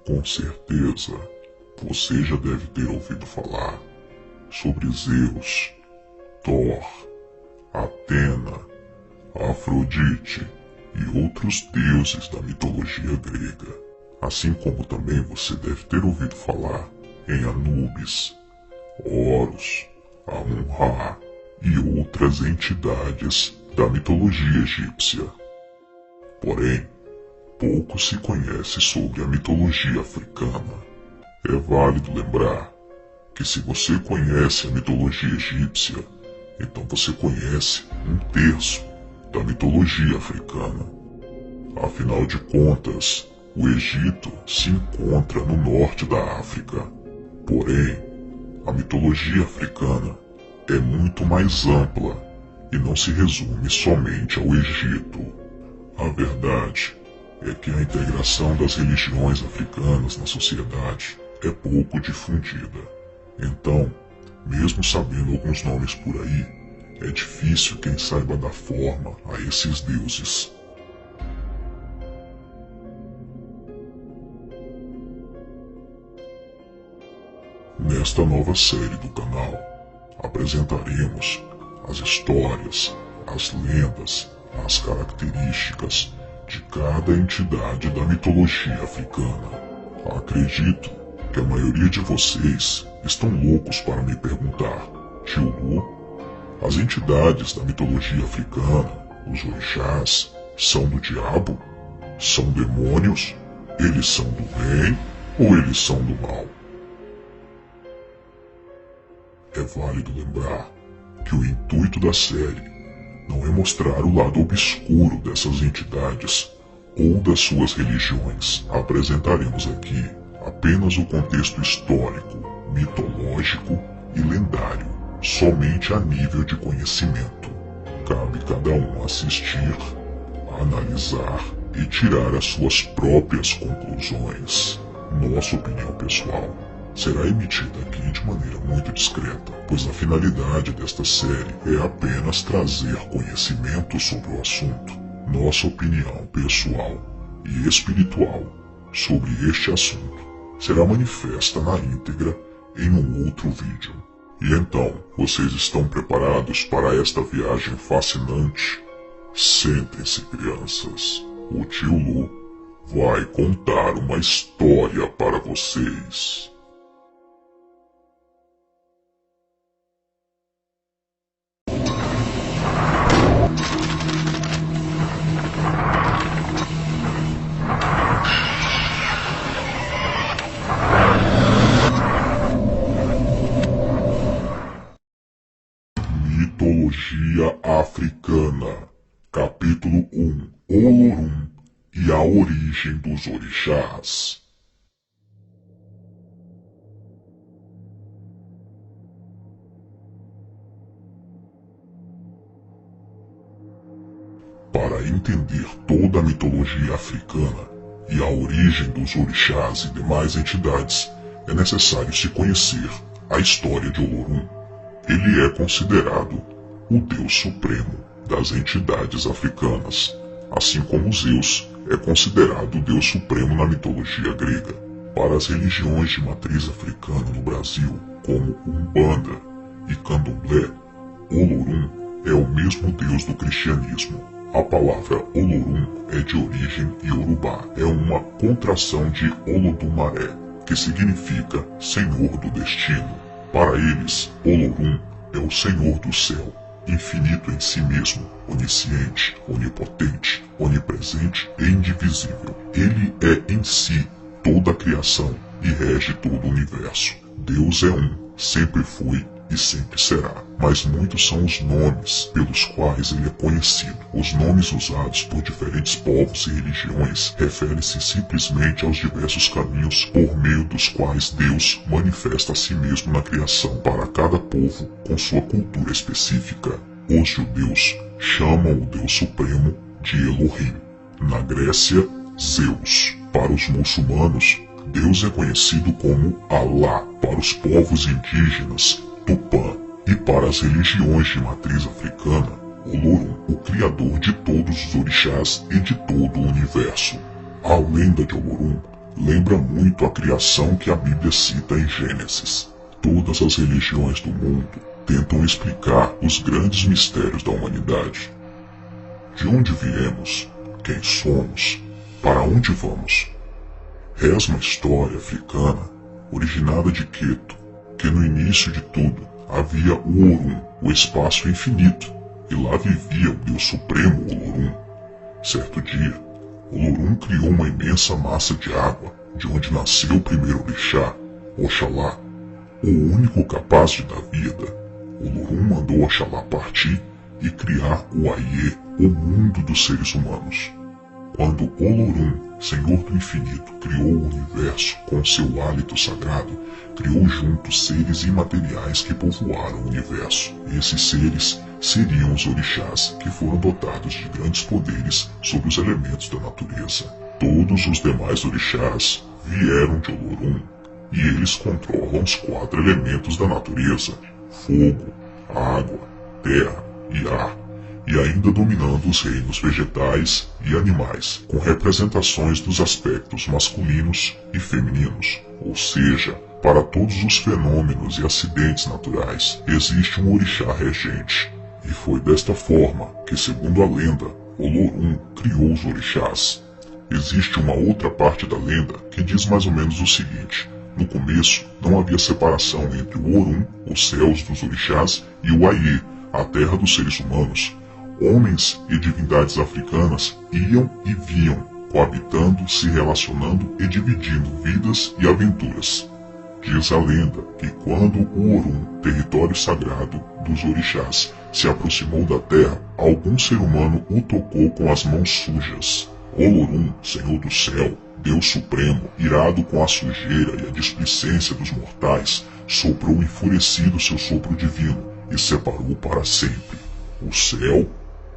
Com certeza, você já deve ter ouvido falar sobre Zeus, Thor, Atena, Afrodite e outros deuses da mitologia grega. Assim como também você deve ter ouvido falar em Anubis, Horus, Amun-Ra e outras entidades da mitologia egípcia. Porém, pouco se conhece sobre a mitologia africana. É válido lembrar que se você conhece a mitologia egípcia, então você conhece 1/3 da mitologia africana. Afinal de contas, o Egito se encontra no norte da África. Porém, a mitologia africana é muito mais ampla e não se resume somente ao Egito. A verdade é que a integração das religiões africanas na sociedade é pouco difundida. Então, mesmo sabendo alguns nomes por aí, é difícil quem saiba dar forma a esses deuses. Nesta nova série do canal, apresentaremos as histórias, as lendas, as características de cada entidade da mitologia africana. Acredito que a maioria de vocês estão loucos para me perguntar: Tio Lu, as entidades da mitologia africana, os orixás, são do diabo? São demônios? Eles são do bem ou eles são do mal? É válido lembrar que o intuito da série não é mostrar o lado obscuro dessas entidades ou das suas religiões. Apresentaremos aqui apenas o contexto histórico, mitológico e lendário, somente a nível de conhecimento. Cabe cada um assistir, analisar e tirar as suas próprias conclusões. Nossa opinião pessoal será emitida aqui de maneira muito discreta, pois a finalidade desta série é apenas trazer conhecimento sobre o assunto. Nossa opinião pessoal e espiritual sobre este assunto será manifesta na íntegra em um outro vídeo. E então, vocês estão preparados para esta viagem fascinante? Sentem-se, crianças. O tio Lu vai contar uma história para vocês. Mitologia Africana, Capítulo 1, Olorum e a origem dos orixás. Para entender toda a mitologia africana e a origem dos orixás e demais entidades, é necessário se conhecer a história de Olorum. Ele é considerado o Deus Supremo das entidades africanas, assim como Zeus é considerado o Deus Supremo na mitologia grega. Para as religiões de matriz africana no Brasil, como Umbanda e Candomblé, Olorum é o mesmo Deus do cristianismo. A palavra Olorum é de origem iorubá, é uma contração de Olodumare, que significa Senhor do Destino. Para eles, Olorum é o Senhor do céu, infinito em si mesmo, onisciente, onipotente, onipresente e indivisível. Ele é em si toda a criação e rege todo o universo. Deus é um, sempre foi e sempre será. Mas muitos são os nomes pelos quais ele é conhecido. Os nomes usados por diferentes povos e religiões referem-se simplesmente aos diversos caminhos por meio dos quais Deus manifesta a si mesmo na criação para cada povo com sua cultura específica. Os judeus chamam o Deus Supremo de Elohim. Na Grécia, Zeus. Para os muçulmanos, Deus é conhecido como Alá. Para os povos indígenas, Tupã. E para as religiões de matriz africana, Olorum, o criador de todos os orixás e de todo o universo. A lenda de Olorum lembra muito a criação que a Bíblia cita em Gênesis. Todas as religiões do mundo tentam explicar os grandes mistérios da humanidade. De onde viemos, quem somos, para onde vamos? Reza uma história africana, originada de Queto, que no início de tudo havia o Orum, o espaço infinito, e lá vivia o Deus Supremo Olorum. Certo dia, Olorum criou uma imensa massa de água, de onde nasceu o primeiro orixá, Oxalá, o único capaz de dar vida. Olorum mandou Oxalá partir e criar o Aie, o mundo dos seres humanos. Quando Olorum, Senhor do Infinito, criou o universo com seu hálito sagrado, criou juntos seres imateriais que povoaram o universo. Esses seres seriam os orixás, que foram dotados de grandes poderes sobre os elementos da natureza. Todos os demais orixás vieram de Olorum, e eles controlam os 4 elementos da natureza: fogo, água, terra e ar, e ainda dominando os reinos vegetais e animais, com representações dos aspectos masculinos e femininos. Ou seja, para todos os fenômenos e acidentes naturais, existe um orixá regente. E foi desta forma que, segundo a lenda, Olorum criou os orixás. Existe uma outra parte da lenda que diz mais ou menos o seguinte: no começo, não havia separação entre o Orum, os céus dos orixás, e o Aie, a terra dos seres humanos. Homens e divindades africanas iam e vinham, coabitando, se relacionando e dividindo vidas e aventuras. Diz a lenda que quando o Orum, território sagrado dos orixás, se aproximou da terra, algum ser humano o tocou com as mãos sujas. Olorum, Senhor do Céu, Deus Supremo, irado com a sujeira e a displicência dos mortais, soprou enfurecido seu sopro divino e separou para sempre o céu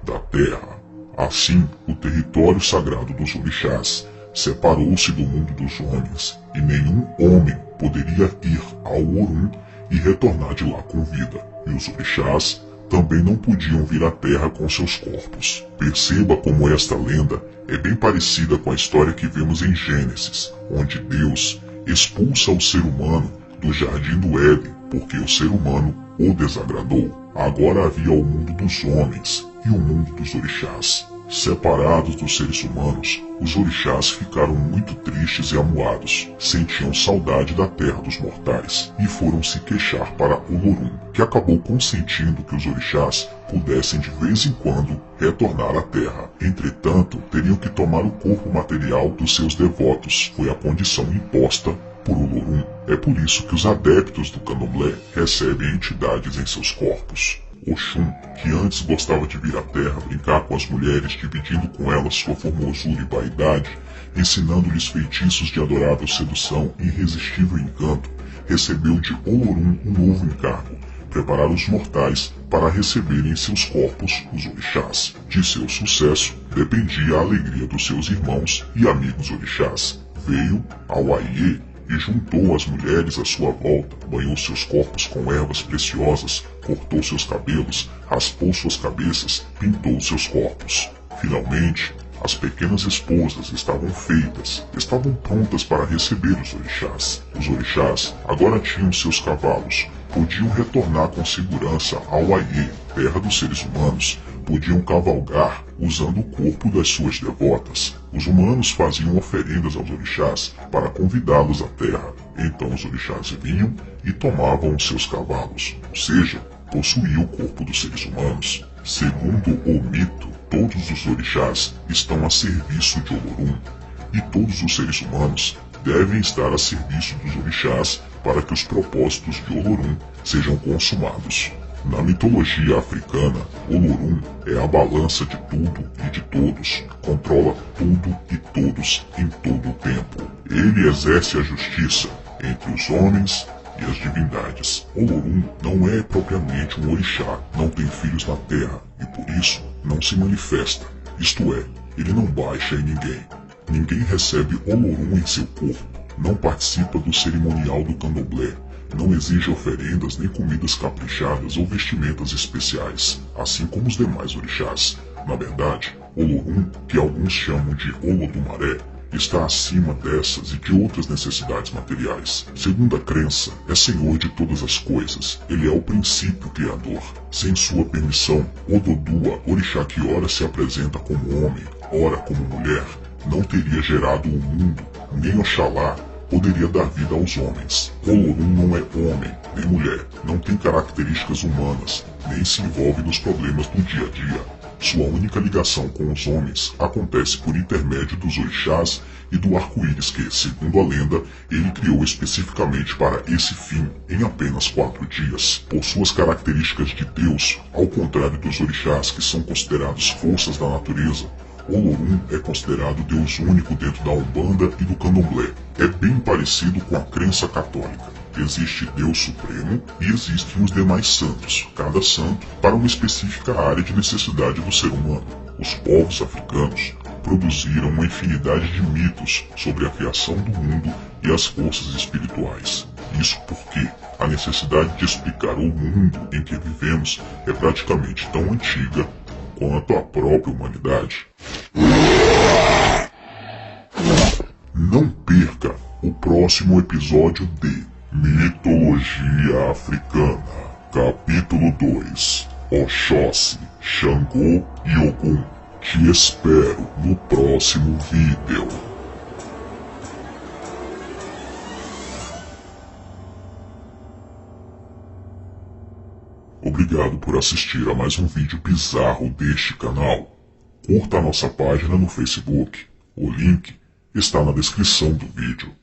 da terra. Assim, o território sagrado dos orixás separou-se do mundo dos homens, e nenhum homem poderia ir ao Orum e retornar de lá com vida, e os orixás também não podiam vir à terra com seus corpos. Perceba como esta lenda é bem parecida com a história que vemos em Gênesis, onde Deus expulsa o ser humano do jardim do Éden, porque o ser humano o desagradou. Agora havia o mundo dos homens e o mundo dos orixás. Separados dos seres humanos, os orixás ficaram muito tristes e amuados, sentiam saudade da terra dos mortais, e foram se queixar para Olorum, que acabou consentindo que os orixás pudessem de vez em quando retornar à terra. Entretanto, teriam que tomar o corpo material dos seus devotos, foi a condição imposta por Olorum. É por isso que os adeptos do Candomblé recebem entidades em seus corpos. Oxum, que antes gostava de vir à terra brincar com as mulheres, dividindo com elas sua formosura e vaidade, ensinando-lhes feitiços de adorável sedução e irresistível encanto, recebeu de Olorum um novo encargo: preparar os mortais para receberem em seus corpos os orixás. De seu sucesso dependia a alegria dos seus irmãos e amigos orixás. Veio ao Aie e juntou as mulheres à sua volta, banhou seus corpos com ervas preciosas, cortou seus cabelos, raspou suas cabeças, pintou seus corpos. Finalmente, as pequenas esposas estavam feitas, estavam prontas para receber os orixás. Os orixás agora tinham seus cavalos, podiam retornar com segurança ao Aie, terra dos seres humanos, podiam cavalgar usando o corpo das suas devotas. Os humanos faziam oferendas aos orixás para convidá-los à terra. Então os orixás vinham e tomavam os seus cavalos, ou seja, possuíam o corpo dos seres humanos. Segundo o mito, todos os orixás estão a serviço de Olorum, e todos os seres humanos devem estar a serviço dos orixás para que os propósitos de Olorum sejam consumados. Na mitologia africana, Olorum é a balança de tudo e de todos, controla tudo e todos em todo o tempo. Ele exerce a justiça entre os homens e as divindades. Olorum não é propriamente um orixá, não tem filhos na terra e por isso não se manifesta, isto é, ele não baixa em ninguém. Ninguém recebe Olorum em seu corpo, não participa do cerimonial do candomblé, não exige oferendas nem comidas caprichadas ou vestimentas especiais, assim como os demais orixás. Na verdade, Olorum, que alguns chamam de Olodumaré, está acima dessas e de outras necessidades materiais. Segundo a crença, é senhor de todas as coisas. Ele é o princípio criador. Sem sua permissão, Ododua, orixá que ora se apresenta como homem, ora como mulher, não teria gerado o mundo, nem Oxalá poderia dar vida aos homens. Olorum não é homem, nem mulher, não tem características humanas, nem se envolve nos problemas do dia a dia. Sua única ligação com os homens acontece por intermédio dos orixás e do arco-íris que, segundo a lenda, ele criou especificamente para esse fim em apenas 4 dias. Por suas características de Deus, ao contrário dos orixás que são considerados forças da natureza, Olorum é considerado Deus único dentro da Umbanda e do Candomblé. É bem parecido com a crença católica. Existe Deus Supremo e existem os demais santos, cada santo para uma específica área de necessidade do ser humano. Os povos africanos produziram uma infinidade de mitos sobre a criação do mundo e as forças espirituais. Isso porque a necessidade de explicar o mundo em que vivemos é praticamente tão antiga quanto a própria humanidade. Não perca o próximo episódio de Mitologia Africana, capítulo 2, Oxóssi, Xangô e Ogum. Te espero no próximo vídeo. Obrigado por assistir a mais um vídeo bizarro deste canal. Curta a nossa página no Facebook. O link está na descrição do vídeo.